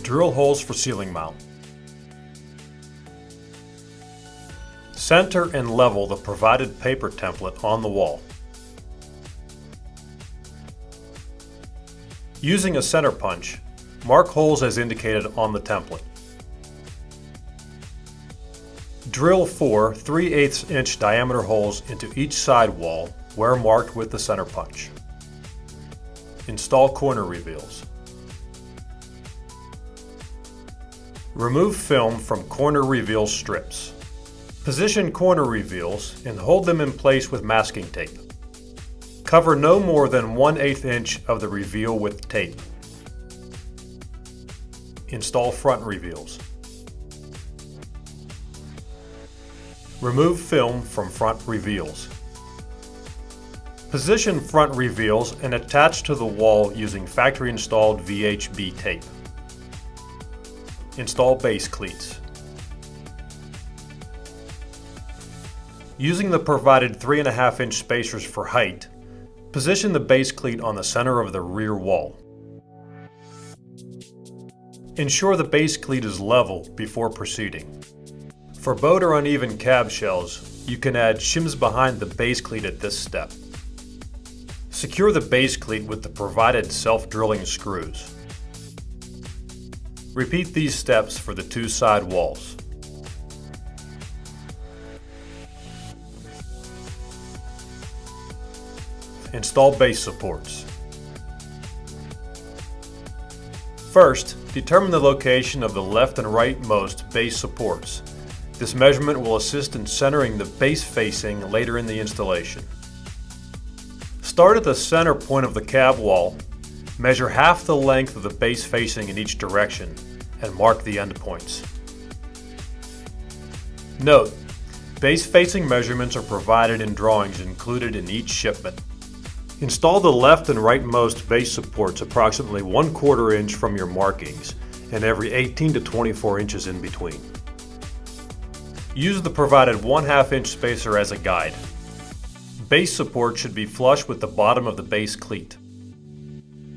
Drill holes for ceiling mount. Center and level the provided paper template on the wall. Using a center punch, mark holes as indicated on the template. Drill 4 3/8 inch diameter holes into each side wall where marked with the center punch. Install corner reveals. Remove film from corner reveal strips. Position corner reveals and hold them in place with masking tape. Cover no more than 1/8 inch of the reveal with tape. Install front reveals. Remove film from front reveals. Position front reveals and attach to the wall using factory installed VHB tape. Install base cleats. Using the provided 3.5 inch spacers for height, position the base cleat on the center of the rear wall. Ensure the base cleat is level before proceeding. For bowed or uneven cab shells, you can add shims behind the base cleat at this step. Secure the base cleat with the provided self-drilling screws. Repeat these steps for the two side walls. Install base supports. First, determine the location of the left and rightmost base supports. This measurement will assist in centering the base facing later in the installation. Start at the center point of the cab wall, measure half the length of the base facing in each direction, and mark the endpoints. Note, base facing measurements are provided in drawings included in each shipment. Install the left and rightmost base supports approximately 1/4 inch from your markings and every 18 to 24 inches in between. Use the provided 1/2 inch spacer as a guide. Base support should be flush with the bottom of the base cleat.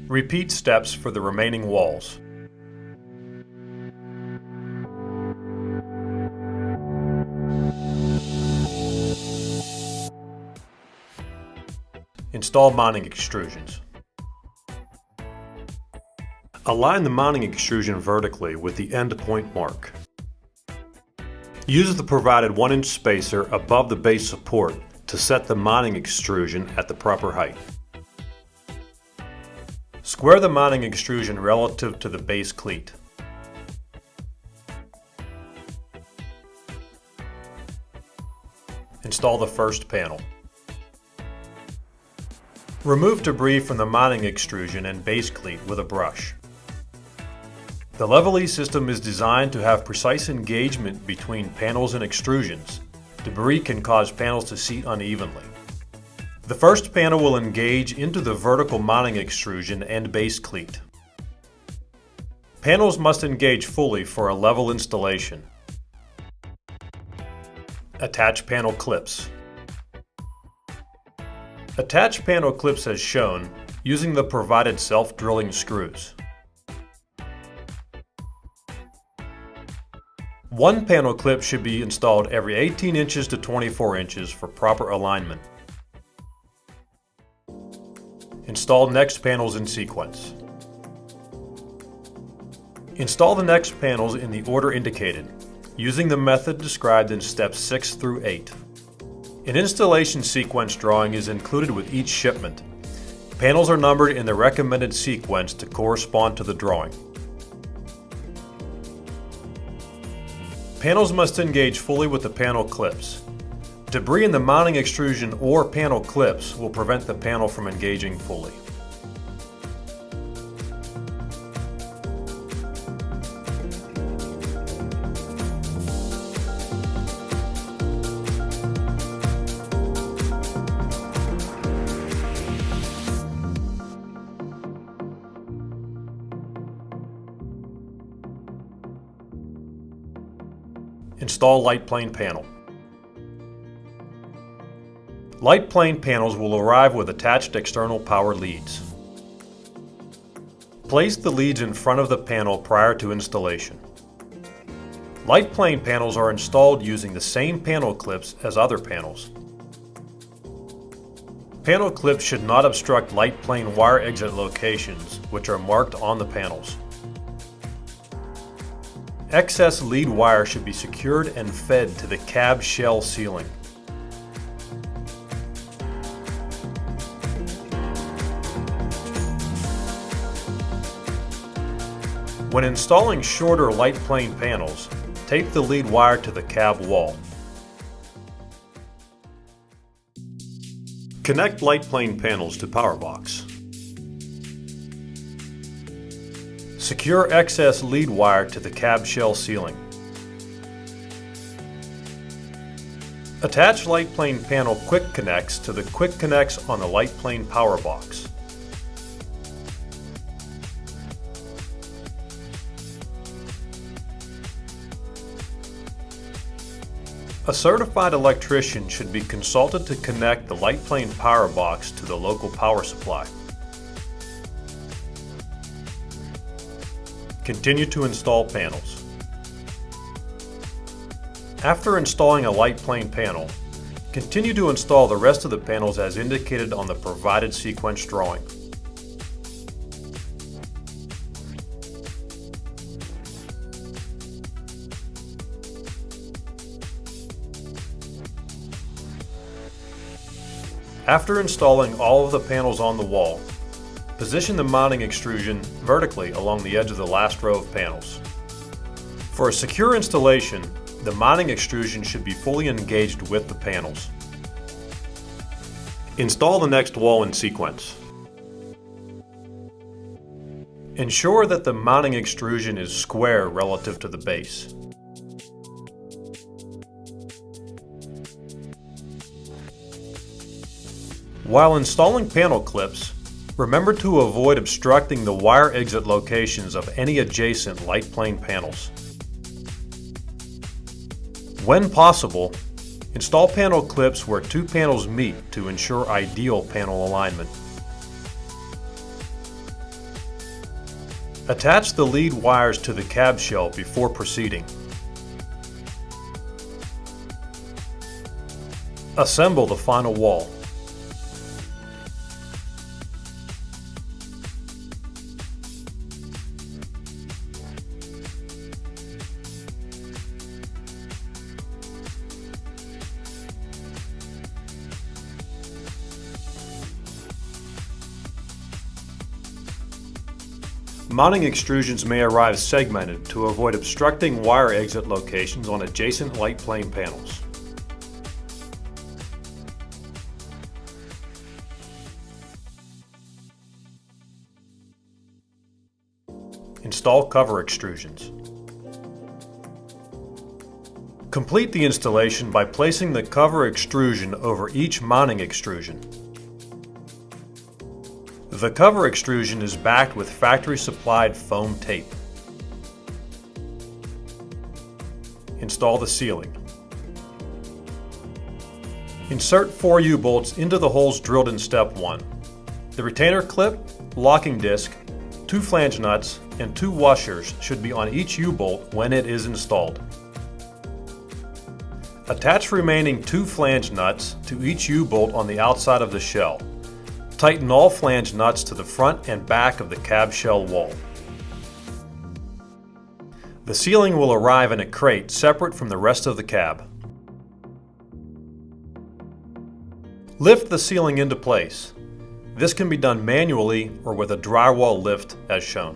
Repeat steps for the remaining walls. Install mounting extrusions. Align the mounting extrusion vertically with the end point mark. Use the provided 1 inch spacer above the base support to set the mounting extrusion at the proper height. Square the mounting extrusion relative to the base cleat. Install the first panel. Remove debris from the mounting extrusion and base cleat with a brush. The LEVELe system is designed to have precise engagement between panels and extrusions. Debris can cause panels to seat unevenly. The first panel will engage into the vertical mounting extrusion and base cleat. Panels must engage fully for a level installation. Attach panel clips. Attach panel clips as shown using the provided self-drilling screws. One panel clip should be installed every 18 inches to 24 inches for proper alignment. Install next panels in sequence. Install the next panels in the order indicated, using the method described in steps 6 through 8. An installation sequence drawing is included with each shipment. Panels are numbered in the recommended sequence to correspond to the drawing. Panels must engage fully with the panel clips. Debris in the mounting extrusion or panel clips will prevent the panel from engaging fully. Install LightPlane panel. LightPlane panels will arrive with attached external power leads. Place the leads in front of the panel prior to installation. LightPlane panels are installed using the same panel clips as other panels. Panel clips should not obstruct LightPlane wire exit locations, which are marked on the panels. Excess lead wire should be secured and fed to the cab shell ceiling. When installing shorter LightPlane panels, tape the lead wire to the cab wall. Connect LightPlane panels to power box. Secure excess lead wire to the cab shell ceiling. Attach LightPlane panel quick connects to the quick connects on the LightPlane power box. A certified electrician should be consulted to connect the LightPlane power box to the local power supply. Continue to install panels. After installing a LightPlane panel, continue to install the rest of the panels as indicated on the provided sequence drawing. After installing all of the panels on the wall, position the mounting extrusion vertically along the edge of the last row of panels. For a secure installation, the mounting extrusion should be fully engaged with the panels. Install the next wall in sequence. Ensure that the mounting extrusion is square relative to the base. While installing panel clips, remember to avoid obstructing the wire exit locations of any adjacent LightPlane panels. When possible, install panel clips where two panels meet to ensure ideal panel alignment. Attach the lead wires to the cab shell before proceeding. Assemble the final wall. Mounting extrusions may arrive segmented to avoid obstructing wire exit locations on adjacent LightPlane panels. Install cover extrusions. Complete the installation by placing the cover extrusion over each mounting extrusion. The cover extrusion is backed with factory-supplied foam tape. Install the ceiling. Insert 4 U-bolts into the holes drilled in step 1. The retainer clip, locking disc, 2 flange nuts, and 2 washers should be on each U-bolt when it is installed. Attach remaining 2 flange nuts to each U-bolt on the outside of the shell. Tighten all flange nuts to the front and back of the cab shell wall. The ceiling will arrive in a crate separate from the rest of the cab. Lift the ceiling into place. This can be done manually or with a drywall lift as shown.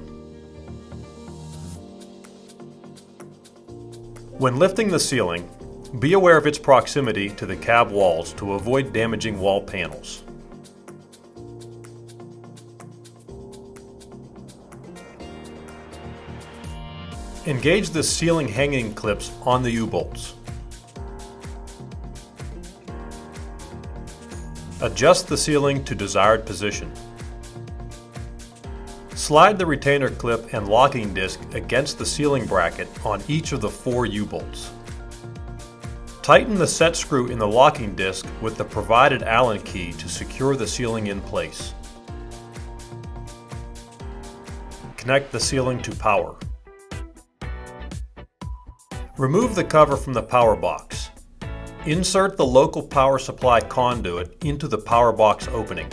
When lifting the ceiling, be aware of its proximity to the cab walls to avoid damaging wall panels. Engage the ceiling hanging clips on the U-bolts. Adjust the ceiling to desired position. Slide the retainer clip and locking disc against the ceiling bracket on each of the 4 U-bolts. Tighten the set screw in the locking disc with the provided Allen key to secure the ceiling in place. Connect the ceiling to power. Remove the cover from the power box. Insert the local power supply conduit into the power box opening.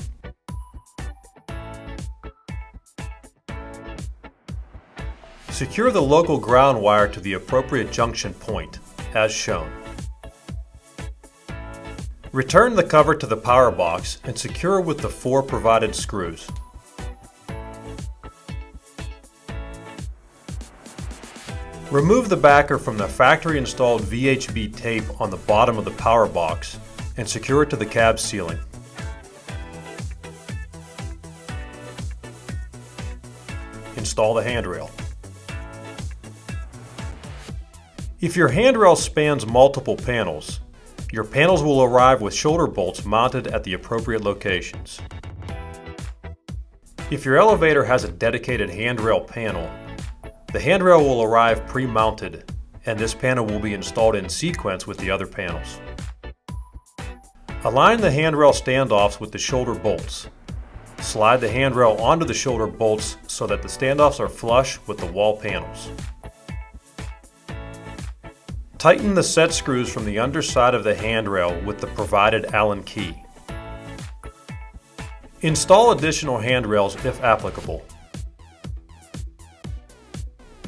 Secure the local ground wire to the appropriate junction point, as shown. Return the cover to the power box and secure with the 4 provided screws. Remove the backer from the factory-installed VHB tape on the bottom of the power box and secure it to the cab ceiling. Install the handrail. If your handrail spans multiple panels, your panels will arrive with shoulder bolts mounted at the appropriate locations. If your elevator has a dedicated handrail panel, the handrail will arrive pre-mounted, and this panel will be installed in sequence with the other panels. Align the handrail standoffs with the shoulder bolts. Slide the handrail onto the shoulder bolts so that the standoffs are flush with the wall panels. Tighten the set screws from the underside of the handrail with the provided Allen key. Install additional handrails if applicable.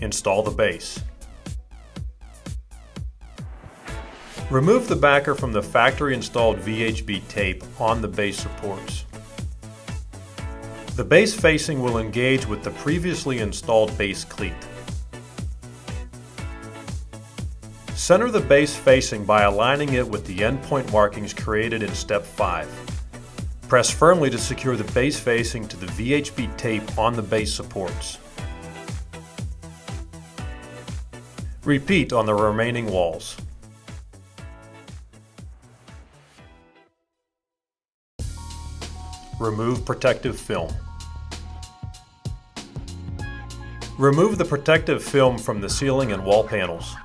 Install the base. Remove the backer from the factory-installed VHB tape on the base supports. The base facing will engage with the previously installed base cleat. Center the base facing by aligning it with the endpoint markings created in Step 5. Press firmly to secure the base facing to the VHB tape on the base supports. Repeat on the remaining walls. Remove protective film. Remove the protective film from the ceiling and wall panels.